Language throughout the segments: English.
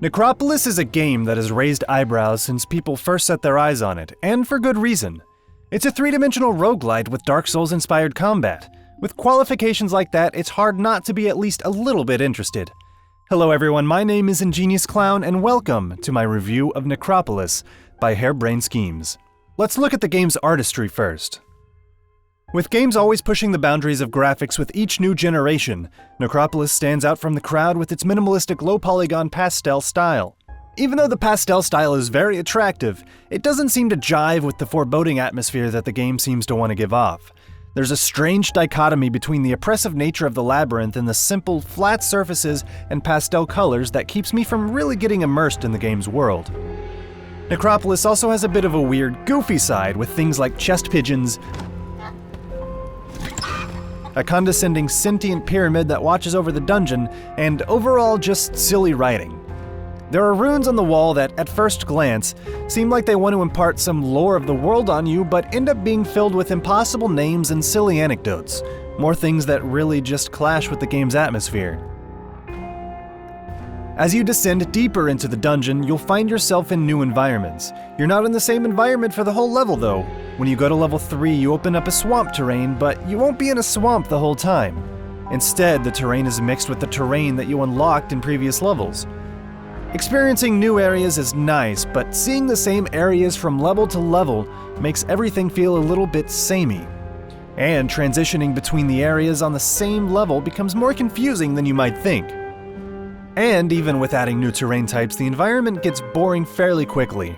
NECROPOLIS is a game that has raised eyebrows since people first set their eyes on it, and for good reason. It's a three-dimensional roguelite with Dark Souls-inspired combat. With qualifications like that, it's hard not to be at least a little bit interested. Hello everyone, my name is ingeniousclown, and welcome to my review of NECROPOLIS by Harebrained Schemes. Let's look at the game's artistry first. With games always pushing the boundaries of graphics with each new generation, NECROPOLIS stands out from the crowd with its minimalistic low-polygon pastel style. Even though the pastel style is very attractive, it doesn't seem to jive with the foreboding atmosphere that the game seems to want to give off. There's a strange dichotomy between the oppressive nature of the labyrinth and the simple, flat surfaces and pastel colors that keeps me from really getting immersed in the game's world. NECROPOLIS also has a bit of a weird, goofy side with things like chest pigeons, a condescending sentient pyramid that watches over the dungeon, and overall just silly writing. There are runes on the wall that, at first glance, seem like they want to impart some lore of the world on you, but end up being filled with impossible names and silly anecdotes, more things that really just clash with the game's atmosphere. As you descend deeper into the dungeon, you'll find yourself in new environments. You're not in the same environment for the whole level though. When you go to level 3, you open up a swamp terrain, but you won't be in a swamp the whole time. Instead, the terrain is mixed with the terrain that you unlocked in previous levels. Experiencing new areas is nice, but seeing the same areas from level to level makes everything feel a little bit samey. And transitioning between the areas on the same level becomes more confusing than you might think. And even with adding new terrain types, the environment gets boring fairly quickly.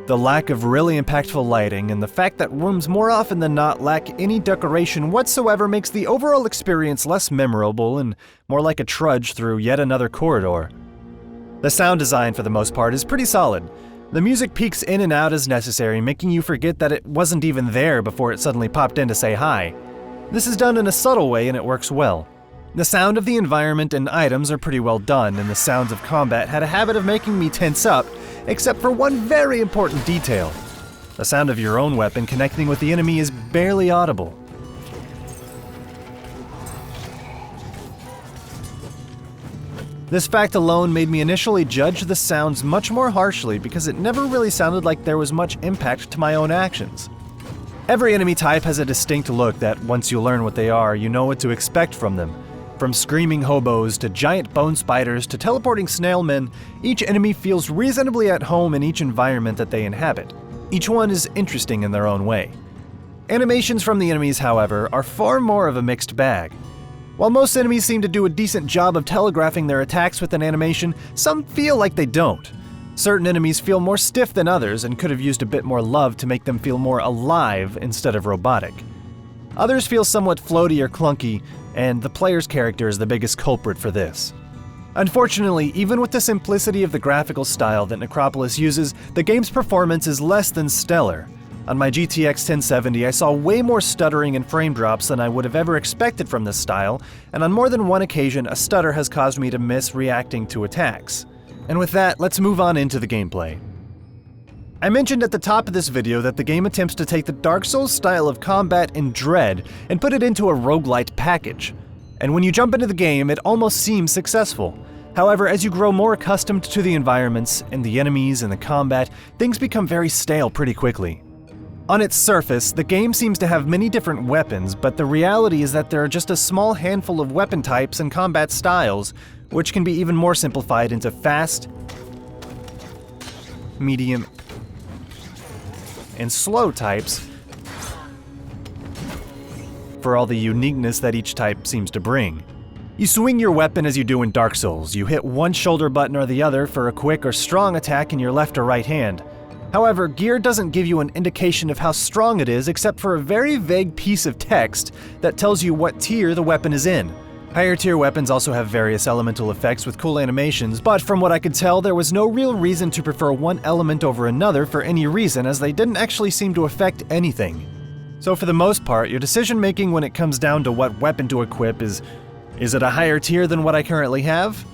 The lack of really impactful lighting and the fact that rooms more often than not lack any decoration whatsoever makes the overall experience less memorable and more like a trudge through yet another corridor. The sound design for the most part is pretty solid. The music peaks in and out as necessary, making you forget that it wasn't even there before it suddenly popped in to say hi. This is done in a subtle way and it works well. The sound of the environment and items are pretty well done, and the sounds of combat had a habit of making me tense up, except for one very important detail. The sound of your own weapon connecting with the enemy is barely audible. This fact alone made me initially judge the sounds much more harshly because it never really sounded like there was much impact to my own actions. Every enemy type has a distinct look that, once you learn what they are, you know what to expect from them. From screaming hobos to giant bone spiders to teleporting snailmen, each enemy feels reasonably at home in each environment that they inhabit. Each one is interesting in their own way. Animations from the enemies, however, are far more of a mixed bag. While most enemies seem to do a decent job of telegraphing their attacks with an animation, some feel like they don't. Certain enemies feel more stiff than others and could have used a bit more love to make them feel more alive instead of robotic. Others feel somewhat floaty or clunky, and the player's character is the biggest culprit for this. Unfortunately, even with the simplicity of the graphical style that NECROPOLIS uses, the game's performance is less than stellar. On my GTX 1070, I saw way more stuttering and frame drops than I would have ever expected from this style, and on more than one occasion, a stutter has caused me to miss reacting to attacks. And with that, let's move on into the gameplay. I mentioned at the top of this video that the game attempts to take the Dark Souls style of combat and dread and put it into a roguelite package. And when you jump into the game, it almost seems successful. However, as you grow more accustomed to the environments and the enemies and the combat, things become very stale pretty quickly. On its surface, the game seems to have many different weapons, but the reality is that there are just a small handful of weapon types and combat styles, which can be even more simplified into fast, medium, and slow types for all the uniqueness that each type seems to bring. You swing your weapon as you do in Dark Souls. You hit one shoulder button or the other for a quick or strong attack in your left or right hand. However, gear doesn't give you an indication of how strong it is except for a very vague piece of text that tells you what tier the weapon is in. Higher tier weapons also have various elemental effects with cool animations, but from what I could tell, there was no real reason to prefer one element over another for any reason, as they didn't actually seem to affect anything. So for the most part, your decision making when it comes down to what weapon to equip is it a higher tier than what I currently have?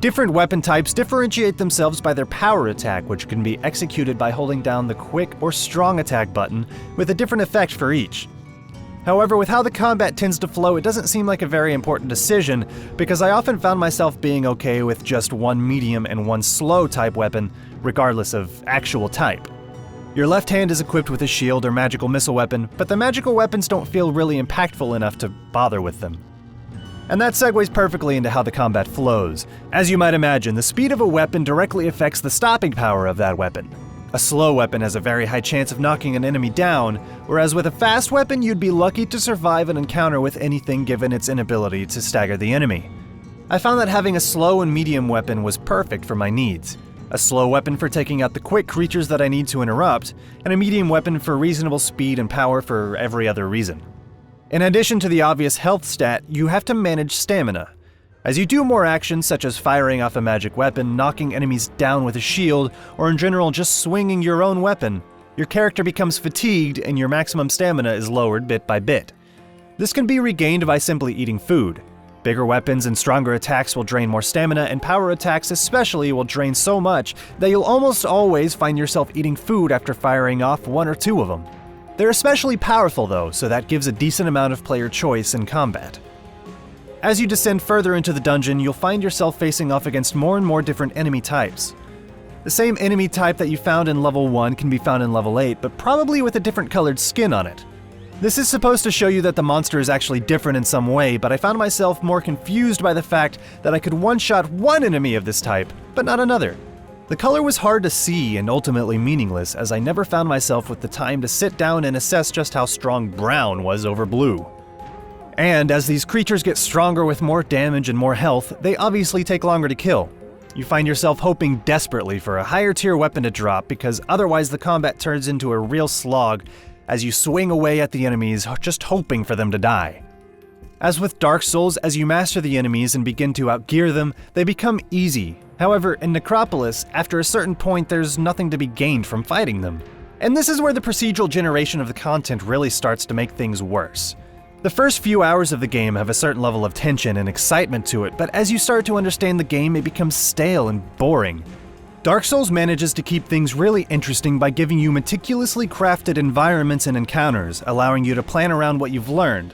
Different weapon types differentiate themselves by their power attack, which can be executed by holding down the quick or strong attack button with a different effect for each. However, with how the combat tends to flow, it doesn't seem like a very important decision, because I often found myself being okay with just one medium and one slow type weapon, regardless of actual type. Your left hand is equipped with a shield or magical missile weapon, but the magical weapons don't feel really impactful enough to bother with them. And that segues perfectly into how the combat flows. As you might imagine, the speed of a weapon directly affects the stopping power of that weapon. A slow weapon has a very high chance of knocking an enemy down, whereas with a fast weapon you'd be lucky to survive an encounter with anything given its inability to stagger the enemy. I found that having a slow and medium weapon was perfect for my needs. A slow weapon for taking out the quick creatures that I need to interrupt, and a medium weapon for reasonable speed and power for every other reason. In addition to the obvious health stat, you have to manage stamina. As you do more actions such as firing off a magic weapon, knocking enemies down with a shield, or in general just swinging your own weapon, your character becomes fatigued and your maximum stamina is lowered bit by bit. This can be regained by simply eating food. Bigger weapons and stronger attacks will drain more stamina, and power attacks especially will drain so much that you'll almost always find yourself eating food after firing off one or two of them. They're especially powerful though, so that gives a decent amount of player choice in combat. As you descend further into the dungeon, you'll find yourself facing off against more and more different enemy types. The same enemy type that you found in level 1 can be found in level 8, but probably with a different colored skin on it. This is supposed to show you that the monster is actually different in some way, but I found myself more confused by the fact that I could one-shot one enemy of this type, but not another. The color was hard to see and ultimately meaningless, as I never found myself with the time to sit down and assess just how strong brown was over blue. And as these creatures get stronger with more damage and more health, they obviously take longer to kill. You find yourself hoping desperately for a higher tier weapon to drop, because otherwise the combat turns into a real slog as you swing away at the enemies, just hoping for them to die. As with Dark Souls, as you master the enemies and begin to outgear them, they become easy. However, in Necropolis, after a certain point there's nothing to be gained from fighting them. And this is where the procedural generation of the content really starts to make things worse. The first few hours of the game have a certain level of tension and excitement to it, but as you start to understand the game, it becomes stale and boring. Dark Souls manages to keep things really interesting by giving you meticulously crafted environments and encounters, allowing you to plan around what you've learned.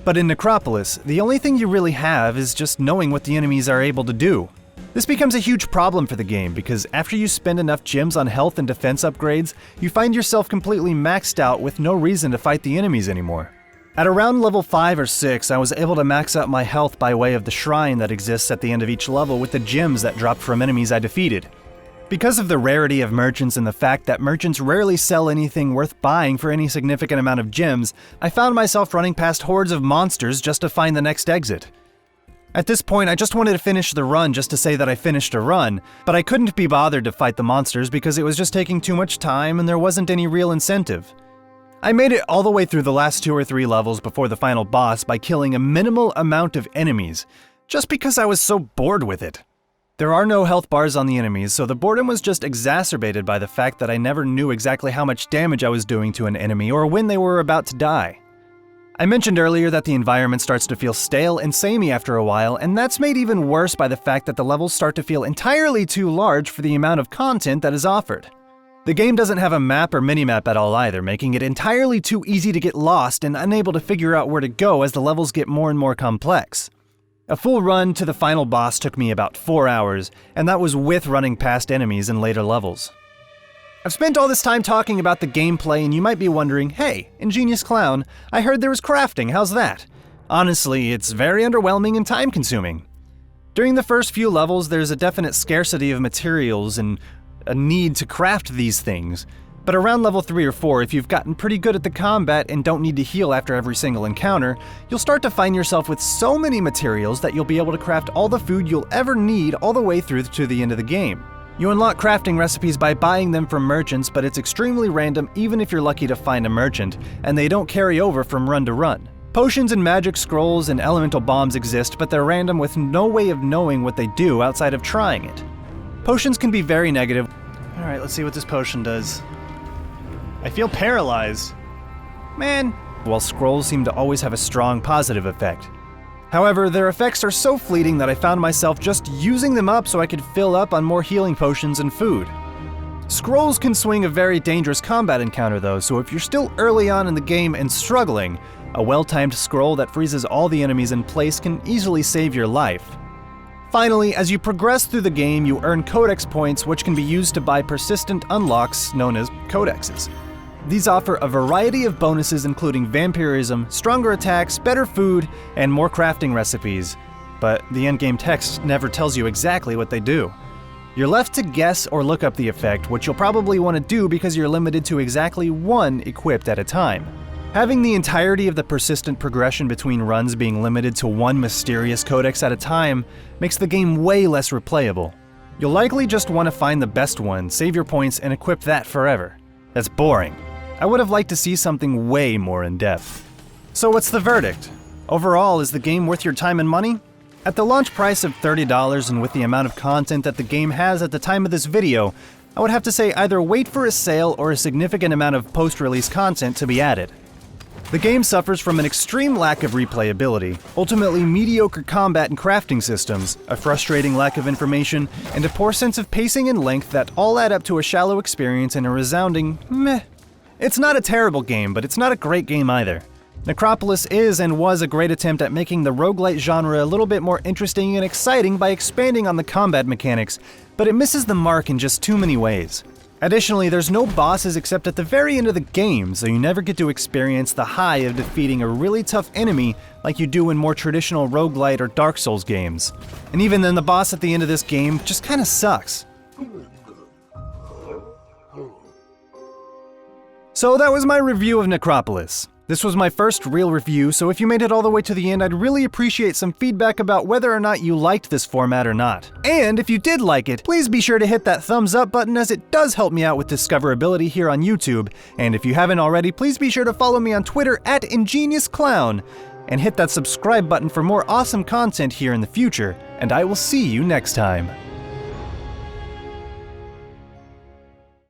But in Necropolis, the only thing you really have is just knowing what the enemies are able to do. This becomes a huge problem for the game, because after you spend enough gems on health and defense upgrades, you find yourself completely maxed out with no reason to fight the enemies anymore. At around level 5 or 6, I was able to max out my health by way of the shrine that exists at the end of each level with the gems that dropped from enemies I defeated. Because of the rarity of merchants and the fact that merchants rarely sell anything worth buying for any significant amount of gems, I found myself running past hordes of monsters just to find the next exit. At this point, I just wanted to finish the run just to say that I finished a run, but I couldn't be bothered to fight the monsters because it was just taking too much time and there wasn't any real incentive. I made it all the way through the last 2 or 3 levels before the final boss by killing a minimal amount of enemies, just because I was so bored with it. There are no health bars on the enemies, so the boredom was just exacerbated by the fact that I never knew exactly how much damage I was doing to an enemy or when they were about to die. I mentioned earlier that the environment starts to feel stale and samey after a while, and that's made even worse by the fact that the levels start to feel entirely too large for the amount of content that is offered. The game doesn't have a map or minimap at all either, making it entirely too easy to get lost and unable to figure out where to go as the levels get more and more complex. A full run to the final boss took me about 4 hours, and that was with running past enemies in later levels. I've spent all this time talking about the gameplay, and you might be wondering, hey, ingeniousclown, I heard there was crafting, how's that? Honestly, it's very underwhelming and time-consuming. During the first few levels, there's a definite scarcity of materials and a need to craft these things, but around level 3 or 4, if you've gotten pretty good at the combat and don't need to heal after every single encounter, you'll start to find yourself with so many materials that you'll be able to craft all the food you'll ever need all the way through to the end of the game. You unlock crafting recipes by buying them from merchants, but it's extremely random even if you're lucky to find a merchant, and they don't carry over from run to run. Potions and magic scrolls and elemental bombs exist, but they're random with no way of knowing what they do outside of trying it. Potions can be very negative. Alright, let's see what this potion does. I feel paralyzed. Man. While scrolls seem to always have a strong positive effect. However, their effects are so fleeting that I found myself just using them up so I could fill up on more healing potions and food. Scrolls can swing a very dangerous combat encounter though, so if you're still early on in the game and struggling, A well-timed scroll that freezes all the enemies in place can easily save your life. Finally, as you progress through the game, you earn codex points which can be used to buy persistent unlocks known as codexes. These offer a variety of bonuses including vampirism, stronger attacks, better food, and more crafting recipes, but the endgame text never tells you exactly what they do. You're left to guess or look up the effect, which you'll probably want to do because you're limited to exactly one equipped at a time. Having the entirety of the persistent progression between runs being limited to one mysterious codex at a time makes the game way less replayable. You'll likely just want to find the best one, save your points, and equip that forever. That's boring. I would have liked to see something way more in-depth. So what's the verdict? Overall, is the game worth your time and money? At the launch price of $30 and with the amount of content that the game has at the time of this video, I would have to say either wait for a sale or a significant amount of post-release content to be added. The game suffers from an extreme lack of replayability, ultimately mediocre combat and crafting systems, a frustrating lack of information, and a poor sense of pacing and length that all add up to a shallow experience and a resounding meh. It's not a terrible game, but it's not a great game either. Necropolis is and was a great attempt at making the roguelite genre a little bit more interesting and exciting by expanding on the combat mechanics, but it misses the mark in just too many ways. Additionally, there's no bosses except at the very end of the game, so you never get to experience the high of defeating a really tough enemy like you do in more traditional roguelite or Dark Souls games. And even then, the boss at the end of this game just kinda sucks. So that was my review of Necropolis. This was my first real review, so if you made it all the way to the end, I'd really appreciate some feedback about whether or not you liked this format or not. And if you did like it, please be sure to hit that thumbs up button as it does help me out with discoverability here on YouTube. And if you haven't already, please be sure to follow me on Twitter at ingeniousclown and hit that subscribe button for more awesome content here in the future. And I will see you next time.